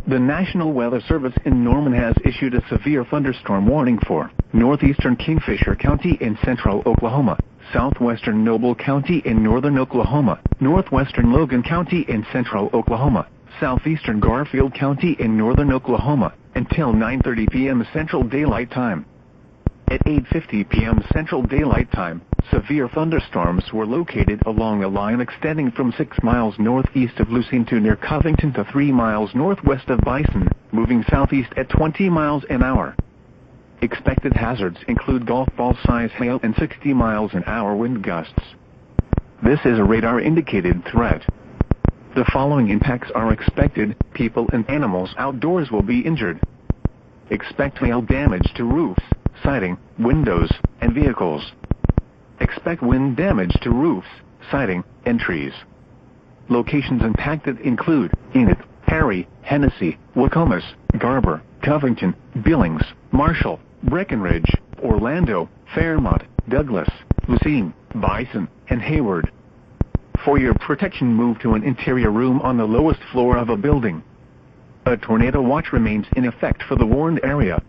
The National Weather Service in Norman has issued a severe thunderstorm warning for northeastern Kingfisher County in central Oklahoma, southwestern Noble County in northern Oklahoma, northwestern Logan County in central Oklahoma, southeastern Garfield County in northern Oklahoma, until 9:30 p.m. Central Daylight Time. At 8:50 p.m. Central Daylight Time, severe thunderstorms were located along a line extending from 6 miles northeast of Lucene to near Covington to 3 miles northwest of Bison, moving southeast at 20 miles an hour. Expected hazards include golf ball size hail and 60 miles an hour wind gusts. This is a radar-indicated threat. The following impacts are expected: people and animals outdoors will be injured. Expect hail damage to roofs, siding, windows, and vehicles. Expect wind damage to roofs, siding, and trees. Locations impacted include Enid, Harry, Hennessy, Wacomas, Garber, Covington, Billings, Marshall, Breckenridge, Orlando, Fairmont, Douglas, Lucene, Bison, and Hayward. For your protection, move to an interior room on the lowest floor of a building. A tornado watch remains in effect for the warned area.